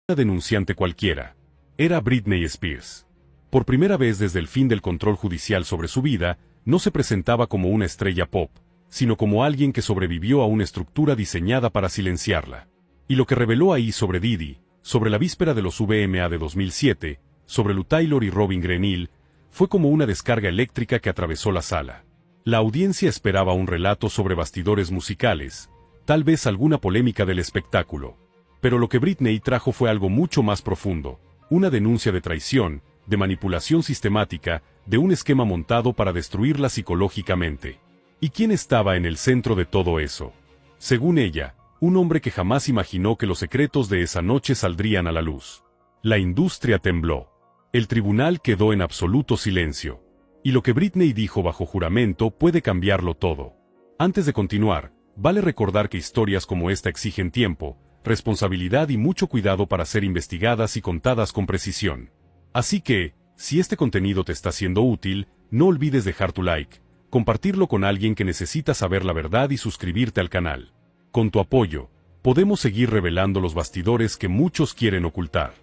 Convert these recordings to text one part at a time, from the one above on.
Una denunciante cualquiera. Era Britney Spears. Por primera vez desde el fin del control judicial sobre su vida, no se presentaba como una estrella pop, sino como alguien que sobrevivió a una estructura diseñada para silenciarla. Y lo que reveló ahí sobre Diddy, sobre la víspera de los VMA de 2007, sobre Lu Taylor y Robin Greenhill, fue como una descarga eléctrica que atravesó la sala. La audiencia esperaba un relato sobre bastidores musicales, tal vez alguna polémica del espectáculo. Pero lo que Britney trajo fue algo mucho más profundo, una denuncia de traición, de manipulación sistemática, de un esquema montado para destruirla psicológicamente. ¿Y quién estaba en el centro de todo eso? Según ella, un hombre que jamás imaginó que los secretos de esa noche saldrían a la luz. La industria tembló. El tribunal quedó en absoluto silencio. Y lo que Britney dijo bajo juramento puede cambiarlo todo. Antes de continuar, vale recordar que historias como esta exigen tiempo, responsabilidad y mucho cuidado para ser investigadas y contadas con precisión. Así que, si este contenido te está siendo útil, no olvides dejar tu like, compartirlo con alguien que necesita saber la verdad y suscribirte al canal. Con tu apoyo, podemos seguir revelando los bastidores que muchos quieren ocultar.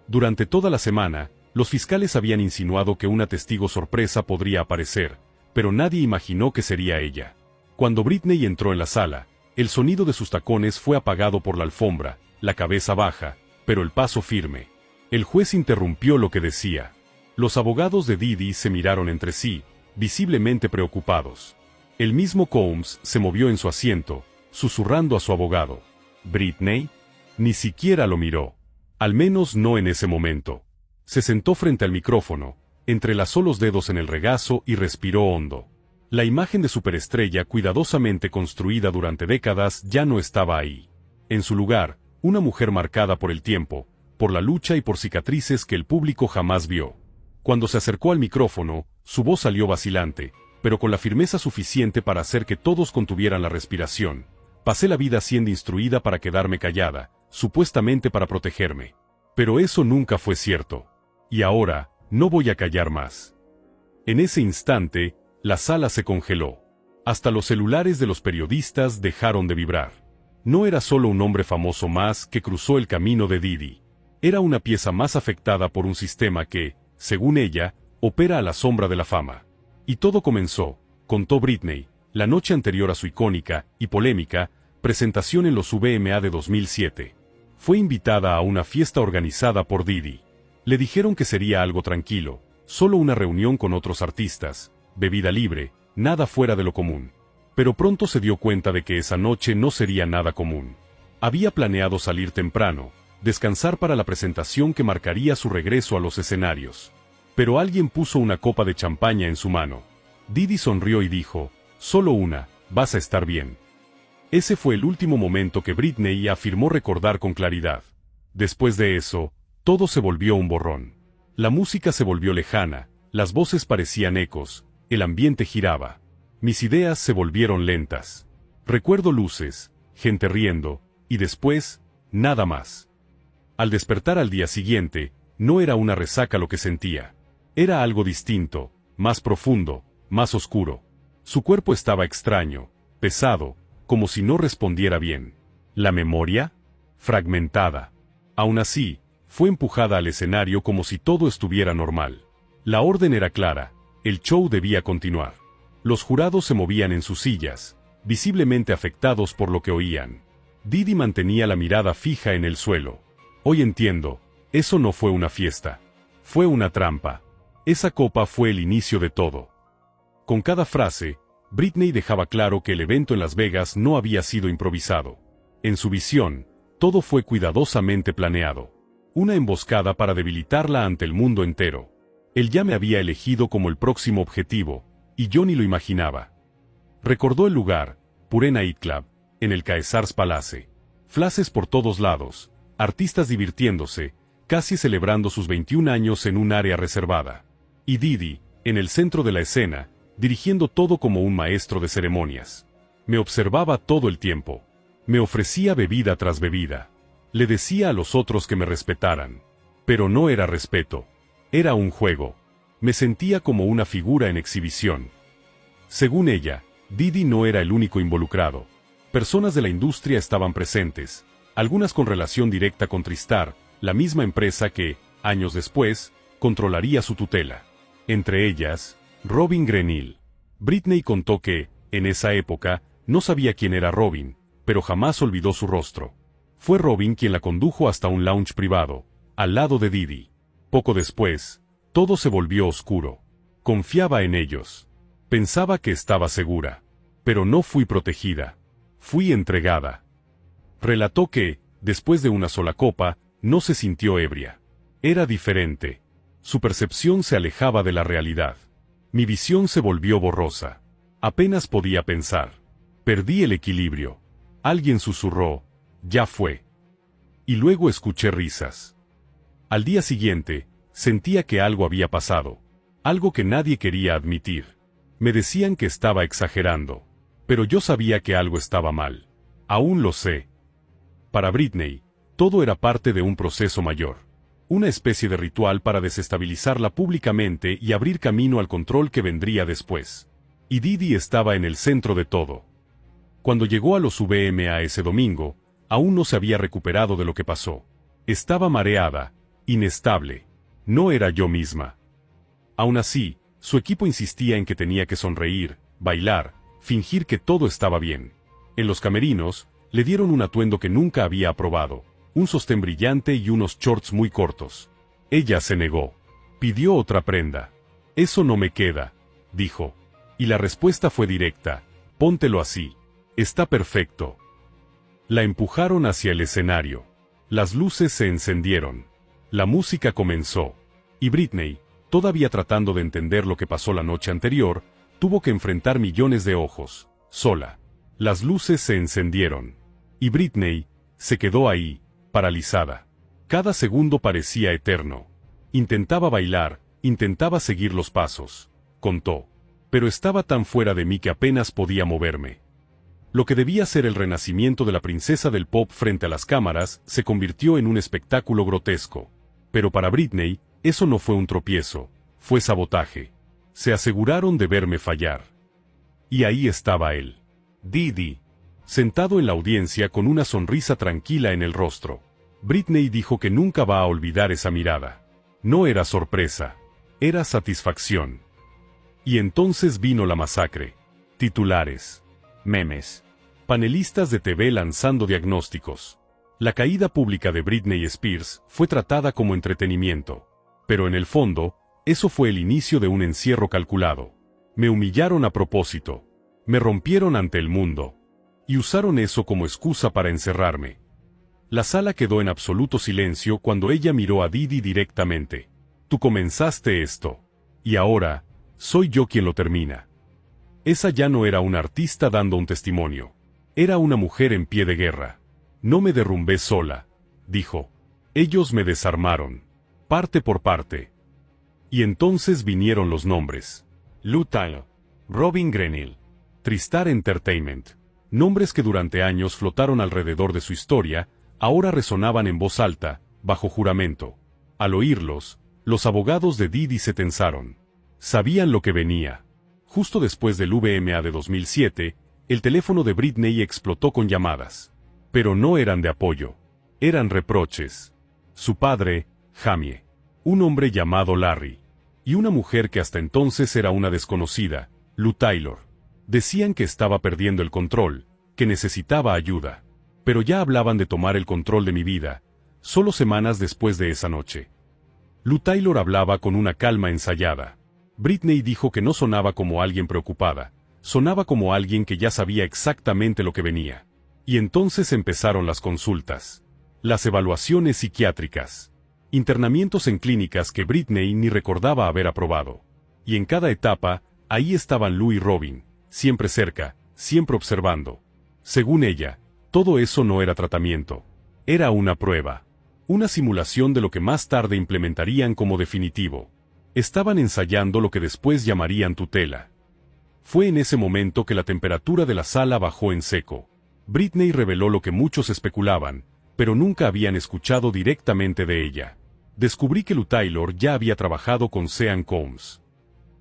Durante toda la semana, los fiscales habían insinuado que una testigo sorpresa podría aparecer, pero nadie imaginó que sería ella. Cuando Britney entró en la sala, el sonido de sus tacones fue apagado por la alfombra, la cabeza baja, pero el paso firme. El juez interrumpió lo que decía. Los abogados de Diddy se miraron entre sí, visiblemente preocupados. El mismo Combs se movió en su asiento, susurrando a su abogado. ¿Britney? Ni siquiera lo miró. Al menos no en ese momento. Se sentó frente al micrófono, entrelazó los dedos en el regazo y respiró hondo. La imagen de superestrella cuidadosamente construida durante décadas ya no estaba ahí. En su lugar, una mujer marcada por el tiempo, por la lucha y por cicatrices que el público jamás vio. Cuando se acercó al micrófono, su voz salió vacilante, pero con la firmeza suficiente para hacer que todos contuvieran la respiración. Pasé la vida siendo instruida para quedarme callada, supuestamente para protegerme. Pero eso nunca fue cierto. Y ahora, no voy a callar más. En ese instante, la sala se congeló. Hasta los celulares de los periodistas dejaron de vibrar. No era solo un hombre famoso más que cruzó el camino de Diddy. Era una pieza más afectada por un sistema que, según ella, opera a la sombra de la fama. Y todo comenzó, contó Britney, la noche anterior a su icónica y polémica presentación en los VMA de 2007. Fue invitada a una fiesta organizada por Diddy. Le dijeron que sería algo tranquilo, solo una reunión con otros artistas, bebida libre, nada fuera de lo común. Pero pronto se dio cuenta de que esa noche no sería nada común. Había planeado salir temprano, descansar para la presentación que marcaría su regreso a los escenarios. Pero alguien puso una copa de champaña en su mano. Diddy sonrió y dijo, «Solo una, vas a estar bien». Ese fue el último momento que Britney afirmó recordar con claridad. Después de eso, todo se volvió un borrón. La música se volvió lejana, las voces parecían ecos, el ambiente giraba. Mis ideas se volvieron lentas. Recuerdo luces, gente riendo, y después, nada más. Al despertar al día siguiente, no era una resaca lo que sentía. Era algo distinto, más profundo, más oscuro. Su cuerpo estaba extraño, pesado, como si no respondiera bien. ¿La memoria? Fragmentada. Aún así, fue empujada al escenario como si todo estuviera normal. La orden era clara, el show debía continuar. Los jurados se movían en sus sillas, visiblemente afectados por lo que oían. Diddy mantenía la mirada fija en el suelo. Hoy entiendo, eso no fue una fiesta. Fue una trampa. Esa copa fue el inicio de todo. Con cada frase, Britney dejaba claro que el evento en Las Vegas no había sido improvisado. En su visión, todo fue cuidadosamente planeado. Una emboscada para debilitarla ante el mundo entero. Él ya me había elegido como el próximo objetivo, y yo ni lo imaginaba. Recordó el lugar, Pure Nightclub, en el Caesars Palace. Flashes por todos lados, artistas divirtiéndose, casi celebrando sus 21 años en un área reservada. Y Diddy, en el centro de la escena, dirigiendo todo como un maestro de ceremonias. Me observaba todo el tiempo. Me ofrecía bebida tras bebida. Le decía a los otros que me respetaran. Pero no era respeto. Era un juego. Me sentía como una figura en exhibición. Según ella, Diddy no era el único involucrado. Personas de la industria estaban presentes, algunas con relación directa con Tristar, la misma empresa que, años después, controlaría su tutela. Entre ellas, Robin Grenell. Britney contó que, en esa época, no sabía quién era Robin, pero jamás olvidó su rostro. Fue Robin quien la condujo hasta un lounge privado, al lado de Diddy. Poco después, todo se volvió oscuro. Confiaba en ellos. Pensaba que estaba segura. Pero no fui protegida. Fui entregada. Relató que, después de una sola copa, no se sintió ebria. Era diferente. Su percepción se alejaba de la realidad. Mi visión se volvió borrosa. Apenas podía pensar. Perdí el equilibrio. Alguien susurró, «Ya fue». Y luego escuché risas. Al día siguiente, sentía que algo había pasado. Algo que nadie quería admitir. Me decían que estaba exagerando. Pero yo sabía que algo estaba mal. Aún lo sé. Para Britney, todo era parte de un proceso mayor. Una especie de ritual para desestabilizarla públicamente y abrir camino al control que vendría después. Y Diddy estaba en el centro de todo. Cuando llegó a los VMA ese domingo, aún no se había recuperado de lo que pasó. Estaba mareada, inestable. No era yo misma. Aún así, su equipo insistía en que tenía que sonreír, bailar, fingir que todo estaba bien. En los camerinos, le dieron un atuendo que nunca había aprobado, un sostén brillante y unos shorts muy cortos. Ella se negó. Pidió otra prenda. «Eso no me queda», dijo. Y la respuesta fue directa, «Póntelo así. Está perfecto». La empujaron hacia el escenario. Las luces se encendieron. La música comenzó. Y Britney, todavía tratando de entender lo que pasó la noche anterior, tuvo que enfrentar millones de ojos, sola. Las luces se encendieron. Y Britney se quedó ahí, paralizada. Cada segundo parecía eterno. Intentaba bailar, intentaba seguir los pasos, contó. Pero estaba tan fuera de mí que apenas podía moverme. Lo que debía ser el renacimiento de la princesa del pop frente a las cámaras se convirtió en un espectáculo grotesco. Pero para Britney, eso no fue un tropiezo, fue sabotaje. Se aseguraron de verme fallar. Y ahí estaba él. Diddy. Sentado en la audiencia con una sonrisa tranquila en el rostro. Britney dijo que nunca va a olvidar esa mirada. No era sorpresa. Era satisfacción. Y entonces vino la masacre. Titulares. Memes. Panelistas de TV lanzando diagnósticos. La caída pública de Britney Spears fue tratada como entretenimiento. Pero en el fondo, eso fue el inicio de un encierro calculado. Me humillaron a propósito. Me rompieron ante el mundo. Y usaron eso como excusa para encerrarme. La sala quedó en absoluto silencio cuando ella miró a Diddy directamente. Tú comenzaste esto. Y ahora, soy yo quien lo termina. Esa ya no era una artista dando un testimonio. Era una mujer en pie de guerra. No me derrumbé sola, dijo. Ellos me desarmaron. Parte por parte. Y entonces vinieron los nombres. Lou Tyler, Robin Grenell, Tristar Entertainment. Nombres que durante años flotaron alrededor de su historia, ahora resonaban en voz alta, bajo juramento. Al oírlos, los abogados de Diddy se tensaron. Sabían lo que venía. Justo después del VMA de 2007, el teléfono de Britney explotó con llamadas. Pero no eran de apoyo. Eran reproches. Su padre, Jamie. Un hombre llamado Larry. Y una mujer que hasta entonces era una desconocida, Lou Tyler. Decían que estaba perdiendo el control, que necesitaba ayuda. Pero ya hablaban de tomar el control de mi vida, solo semanas después de esa noche. Lou Tyler hablaba con una calma ensayada. Britney dijo que no sonaba como alguien preocupada, sonaba como alguien que ya sabía exactamente lo que venía. Y entonces empezaron las consultas. Las evaluaciones psiquiátricas. Internamientos en clínicas que Britney ni recordaba haber aprobado. Y en cada etapa, ahí estaban Lou y Robin, siempre cerca, siempre observando. Según ella, todo eso no era tratamiento. Era una prueba. Una simulación de lo que más tarde implementarían como definitivo. Estaban ensayando lo que después llamarían tutela. Fue en ese momento que la temperatura de la sala bajó en seco. Britney reveló lo que muchos especulaban, pero nunca habían escuchado directamente de ella. Descubrí que Lou Tyler ya había trabajado con Sean Combs.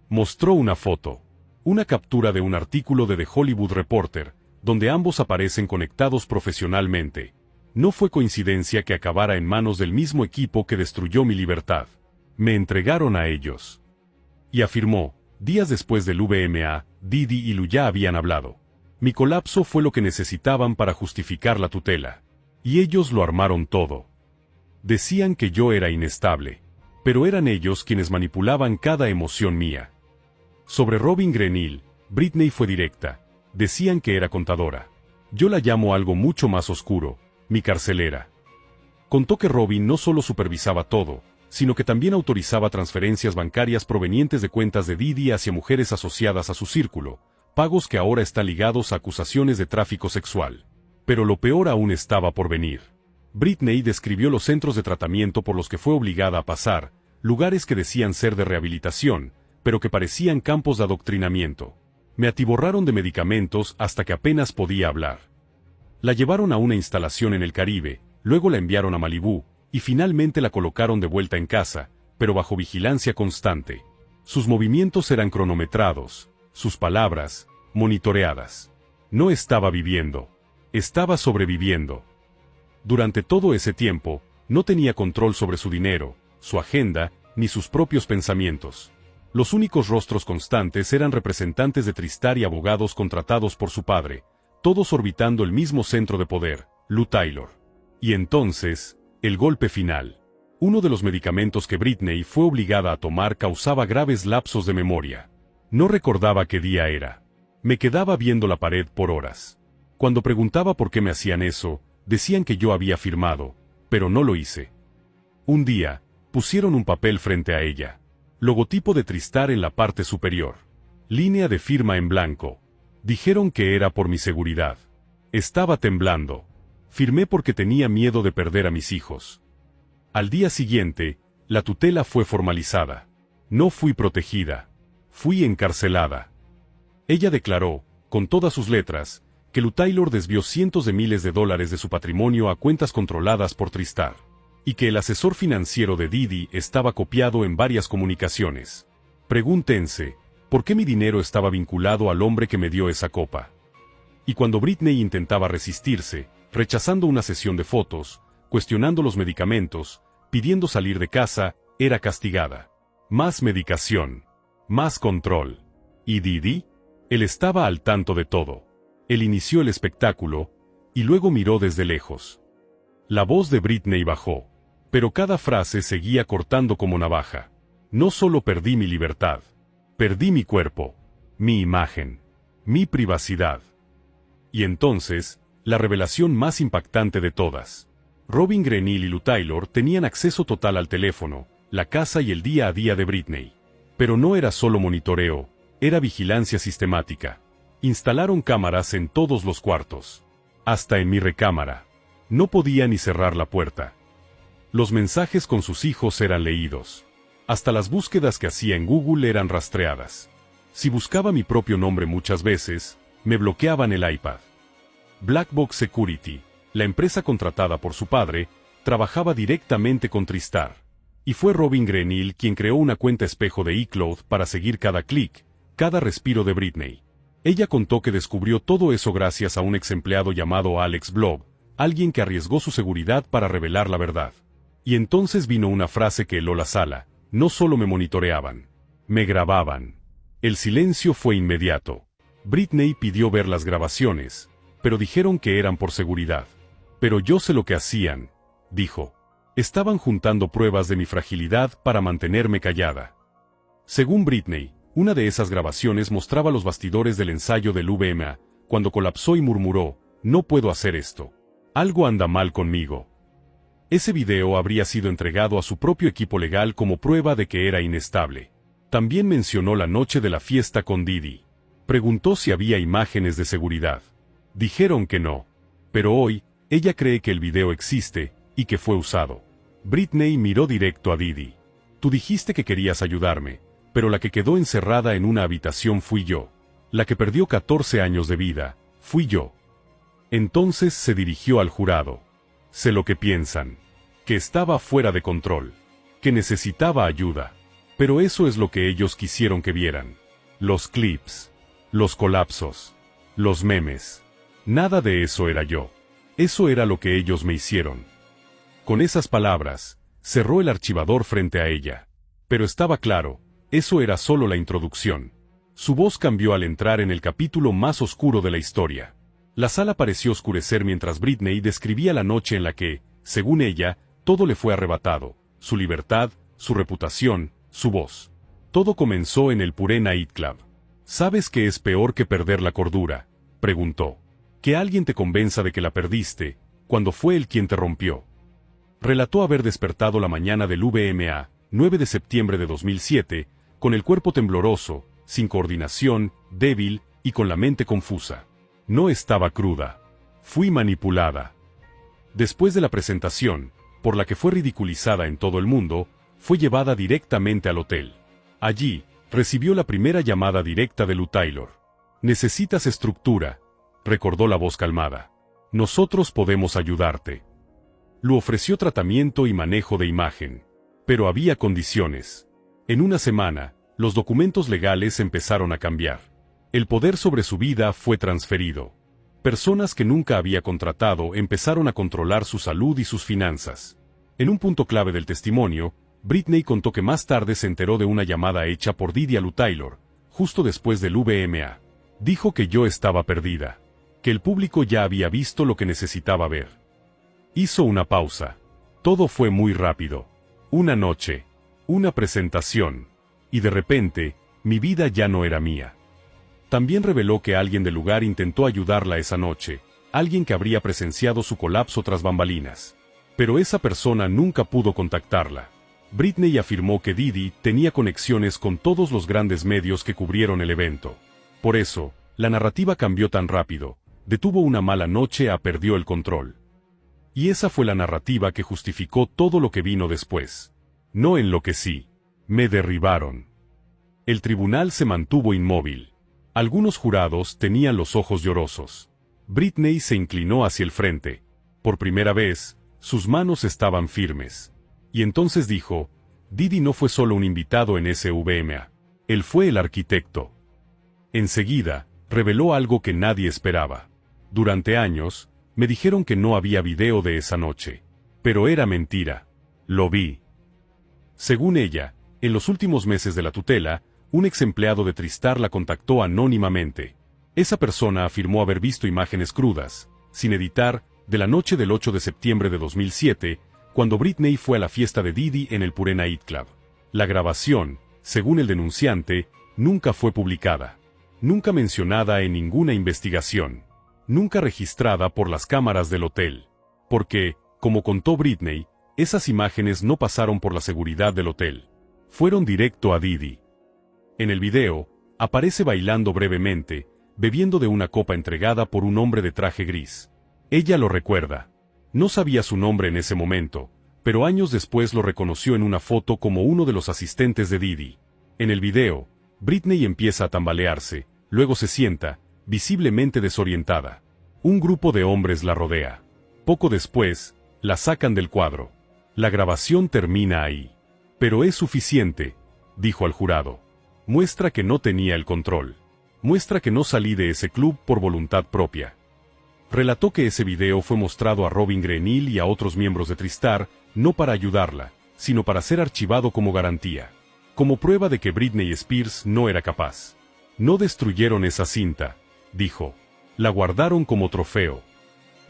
Mostró una foto. Una captura de un artículo de The Hollywood Reporter, donde ambos aparecen conectados profesionalmente. No fue coincidencia que acabara en manos del mismo equipo que destruyó mi libertad. Me entregaron a ellos. Y afirmó, días después del VMA, Didi y Lu ya habían hablado. Mi colapso fue lo que necesitaban para justificar la tutela. Y ellos lo armaron todo. Decían que yo era inestable. Pero eran ellos quienes manipulaban cada emoción mía. Sobre Robin Grenil, Britney fue directa. Decían que era contadora. Yo la llamo algo mucho más oscuro, mi carcelera. Contó que Robin no solo supervisaba todo, sino que también autorizaba transferencias bancarias provenientes de cuentas de Didi hacia mujeres asociadas a su círculo, pagos que ahora están ligados a acusaciones de tráfico sexual. Pero lo peor aún estaba por venir. Britney describió los centros de tratamiento por los que fue obligada a pasar, lugares que decían ser de rehabilitación, pero que parecían campos de adoctrinamiento. Me atiborraron de medicamentos hasta que apenas podía hablar. La llevaron a una instalación en el Caribe, luego la enviaron a Malibú, y finalmente la colocaron de vuelta en casa, pero bajo vigilancia constante. Sus movimientos eran cronometrados, sus palabras, monitoreadas. No estaba viviendo, estaba sobreviviendo. Durante todo ese tiempo, no tenía control sobre su dinero, su agenda, ni sus propios pensamientos. Los únicos rostros constantes eran representantes de Tristar y abogados contratados por su padre, todos orbitando el mismo centro de poder, Lu Taylor. Y entonces, el golpe final. Uno de los medicamentos que Britney fue obligada a tomar causaba graves lapsos de memoria. No recordaba qué día era. Me quedaba viendo la pared por horas. Cuando preguntaba por qué me hacían eso, decían que yo había firmado, pero no lo hice. Un día, pusieron un papel frente a ella. Logotipo de Tristar en la parte superior. Línea de firma en blanco. Dijeron que era por mi seguridad. Estaba temblando. Firmé porque tenía miedo de perder a mis hijos. Al día siguiente, la tutela fue formalizada. No fui protegida. Fui encarcelada. Ella declaró, con todas sus letras, que Lu Taylor desvió cientos de miles de dólares de su patrimonio a cuentas controladas por Tristar. Y que el asesor financiero de Didi estaba copiado en varias comunicaciones. Pregúntense, ¿por qué mi dinero estaba vinculado al hombre que me dio esa copa? Y cuando Britney intentaba resistirse, rechazando una sesión de fotos, cuestionando los medicamentos, pidiendo salir de casa, era castigada. Más medicación. Más control. ¿Y Didi? Él estaba al tanto de todo. Él inició el espectáculo, y luego miró desde lejos. La voz de Britney bajó. Pero cada frase seguía cortando como navaja. No solo perdí mi libertad. Perdí mi cuerpo, mi imagen, mi privacidad. Y entonces, la revelación más impactante de todas. Robin Grenil y Lu Taylor tenían acceso total al teléfono, la casa y el día a día de Britney. Pero no era solo monitoreo, era vigilancia sistemática. Instalaron cámaras en todos los cuartos. Hasta en mi recámara. No podía ni cerrar la puerta. Los mensajes con sus hijos eran leídos. Hasta las búsquedas que hacía en Google eran rastreadas. Si buscaba mi propio nombre muchas veces, me bloqueaban el iPad. Black Box Security, la empresa contratada por su padre, trabajaba directamente con Tristar. Y fue Robin Grenil quien creó una cuenta espejo de iCloud para seguir cada clic, cada respiro de Britney. Ella contó que descubrió todo eso gracias a un ex empleado llamado Alex Blob, alguien que arriesgó su seguridad para revelar la verdad. Y entonces vino una frase que heló la sala. No solo me monitoreaban, me grababan. El silencio fue inmediato. Britney pidió ver las grabaciones, pero dijeron que eran por seguridad. Pero yo sé lo que hacían, dijo. Estaban juntando pruebas de mi fragilidad para mantenerme callada. Según Britney, una de esas grabaciones mostraba los bastidores del ensayo del VMA, cuando colapsó y murmuró, no puedo hacer esto. Algo anda mal conmigo. Ese video habría sido entregado a su propio equipo legal como prueba de que era inestable. También mencionó la noche de la fiesta con Didi. Preguntó si había imágenes de seguridad. Dijeron que no. Pero hoy, ella cree que el video existe, y que fue usado. Britney miró directo a Didi. Tú dijiste que querías ayudarme, pero la que quedó encerrada en una habitación fui yo. La que perdió 14 años de vida, fui yo. Entonces se dirigió al jurado. Sé lo que piensan. Que estaba fuera de control. Que necesitaba ayuda. Pero eso es lo que ellos quisieron que vieran. Los clips. Los colapsos. Los memes. Nada de eso era yo. Eso era lo que ellos me hicieron. Con esas palabras, cerró el archivador frente a ella. Pero estaba claro, eso era solo la introducción. Su voz cambió al entrar en el capítulo más oscuro de la historia. La sala pareció oscurecer mientras Britney describía la noche en la que, según ella, todo le fue arrebatado: su libertad, su reputación, su voz. Todo comenzó en el Pure Night Club. ¿Sabes qué es peor que perder la cordura?, preguntó. Que alguien te convenza de que la perdiste, cuando fue él quien te rompió. Relató haber despertado la mañana del VMA, 9 de septiembre de 2007, con el cuerpo tembloroso, sin coordinación, débil y con la mente confusa. No estaba cruda. Fui manipulada. Después de la presentación, por la que fue ridiculizada en todo el mundo, fue llevada directamente al hotel. Allí, recibió la primera llamada directa de Lou Taylor. «Necesitas estructura», recordó la voz calmada. «Nosotros podemos ayudarte». Lou ofreció tratamiento y manejo de imagen. Pero había condiciones. En una semana, los documentos legales empezaron a cambiar. El poder sobre su vida fue transferido. Personas que nunca había contratado empezaron a controlar su salud y sus finanzas. En un punto clave del testimonio, Britney contó que más tarde se enteró de una llamada hecha por Diddy a Lou Taylor, justo después del VMA. Dijo que yo estaba perdida, que el público ya había visto lo que necesitaba ver. Hizo una pausa. Todo fue muy rápido. Una noche, una presentación, y de repente, mi vida ya no era mía. También reveló que alguien del lugar intentó ayudarla esa noche, alguien que habría presenciado su colapso tras bambalinas. Pero esa persona nunca pudo contactarla. Britney afirmó que Diddy tenía conexiones con todos los grandes medios que cubrieron el evento. Por eso, la narrativa cambió tan rápido. Detuvo una mala noche a perdió el control. Y esa fue la narrativa que justificó todo lo que vino después. No enloquecí. Me derribaron. El tribunal se mantuvo inmóvil. Algunos jurados tenían los ojos llorosos. Britney se inclinó hacia el frente. Por primera vez, sus manos estaban firmes. Y entonces dijo: Diddy no fue solo un invitado en ese VMA. Él fue el arquitecto. Enseguida, reveló algo que nadie esperaba. Durante años, me dijeron que no había video de esa noche. Pero era mentira. Lo vi. Según ella, en los últimos meses de la tutela, un ex empleado de Tristar la contactó anónimamente. Esa persona afirmó haber visto imágenes crudas, sin editar, de la noche del 8 de septiembre de 2007, cuando Britney fue a la fiesta de Diddy en el Pure Night Club. La grabación, según el denunciante, nunca fue publicada. Nunca mencionada en ninguna investigación. Nunca registrada por las cámaras del hotel. Porque, como contó Britney, esas imágenes no pasaron por la seguridad del hotel. Fueron directo a Diddy. En el video, aparece bailando brevemente, bebiendo de una copa entregada por un hombre de traje gris. Ella lo recuerda. No sabía su nombre en ese momento, pero años después lo reconoció en una foto como uno de los asistentes de Diddy. En el video, Britney empieza a tambalearse, luego se sienta, visiblemente desorientada. Un grupo de hombres la rodea. Poco después, la sacan del cuadro. La grabación termina ahí. Pero es suficiente, dijo al jurado. Muestra que no tenía el control. Muestra que no salí de ese club por voluntad propia. Relató que ese video fue mostrado a Robin Grenil y a otros miembros de Tristar, no para ayudarla, sino para ser archivado como garantía. Como prueba de que Britney Spears no era capaz. No destruyeron esa cinta, dijo. La guardaron como trofeo.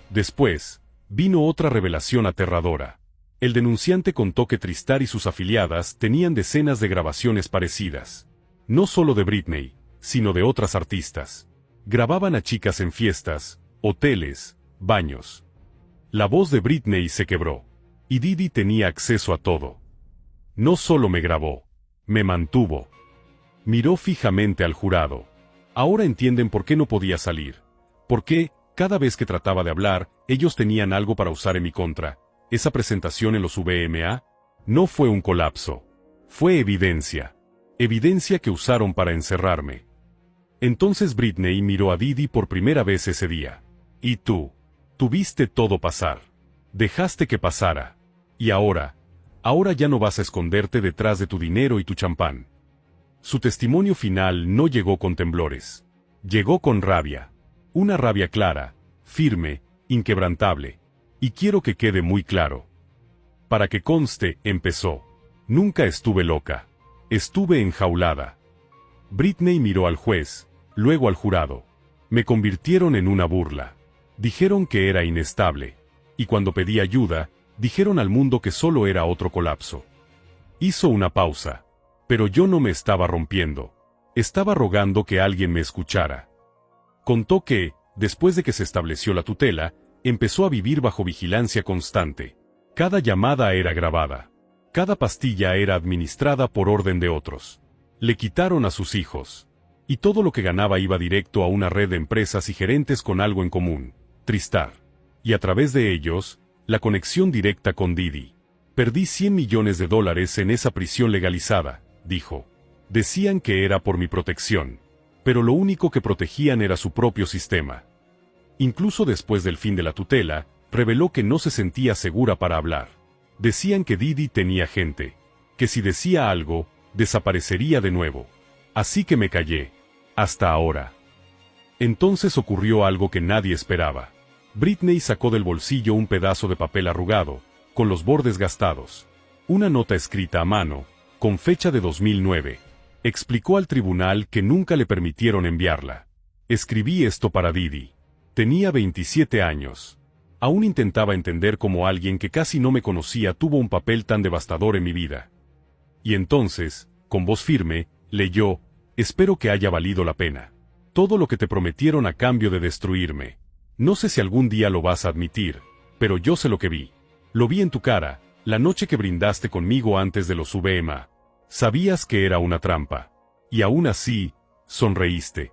Después, vino otra revelación aterradora. El denunciante contó que Tristar y sus afiliadas tenían decenas de grabaciones parecidas. No solo de Britney, sino de otras artistas. Grababan a chicas en fiestas, hoteles, baños. La voz de Britney se quebró. Y Diddy tenía acceso a todo. No solo me grabó, me mantuvo. Miró fijamente al jurado. Ahora entienden por qué no podía salir. Por qué, cada vez que trataba de hablar, ellos tenían algo para usar en mi contra. Esa presentación en los VMA no fue un colapso. Fue evidencia. Evidencia que usaron para encerrarme. Entonces Britney miró a Diddy por primera vez ese día. Y tú. Tuviste todo pasar. Dejaste que pasara. Y ahora ya no vas a esconderte detrás de tu dinero y tu champán. Su testimonio final no llegó con temblores. Llegó con rabia. Una rabia clara, firme, inquebrantable. Y quiero que quede muy claro. Para que conste, empezó. Nunca estuve loca. Estuve enjaulada. Britney miró al juez, luego al jurado. Me convirtieron en una burla. Dijeron que era inestable. Y cuando pedí ayuda, dijeron al mundo que solo era otro colapso. Hizo una pausa. Pero yo no me estaba rompiendo. Estaba rogando que alguien me escuchara. Contó que, después de que se estableció la tutela, empezó a vivir bajo vigilancia constante. Cada llamada era grabada. Cada pastilla era administrada por orden de otros. Le quitaron a sus hijos. Y todo lo que ganaba iba directo a una red de empresas y gerentes con algo en común, Tristar. Y a través de ellos, la conexión directa con Didi. Perdí $100 millones en esa prisión legalizada, dijo. Decían que era por mi protección. Pero lo único que protegían era su propio sistema. Incluso después del fin de la tutela, reveló que no se sentía segura para hablar. Decían que Didi tenía gente. Que si decía algo, desaparecería de nuevo. Así que me callé. Hasta ahora. Entonces ocurrió algo que nadie esperaba. Britney sacó del bolsillo un pedazo de papel arrugado, con los bordes gastados. Una nota escrita a mano, con fecha de 2009. Explicó al tribunal que nunca le permitieron enviarla. Escribí esto para Didi. Tenía 27 años. Aún intentaba entender cómo alguien que casi no me conocía tuvo un papel tan devastador en mi vida. Y entonces, con voz firme, leyó: espero que haya valido la pena. Todo lo que te prometieron a cambio de destruirme. No sé si algún día lo vas a admitir, pero yo sé lo que vi. Lo vi en tu cara, la noche que brindaste conmigo antes de los VMA. Sabías que era una trampa. Y aún así, sonreíste.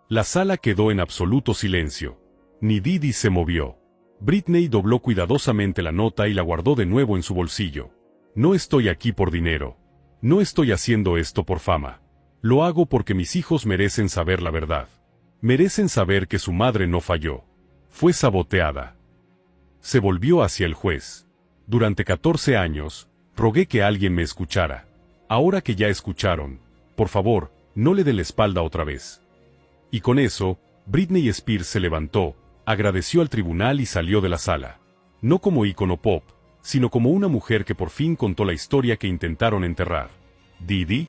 La sala quedó en absoluto silencio. Ni Didi se movió. Britney dobló cuidadosamente la nota y la guardó de nuevo en su bolsillo. No estoy aquí por dinero. No estoy haciendo esto por fama. Lo hago porque mis hijos merecen saber la verdad. Merecen saber que su madre no falló. Fue saboteada. Se volvió hacia el juez. Durante 14 años, rogué que alguien me escuchara. Ahora que ya escucharon, por favor, no le dé la espalda otra vez. Y con eso, Britney Spears se levantó, agradeció al tribunal y salió de la sala. No como ícono pop, sino como una mujer que por fin contó la historia que intentaron enterrar. Didi,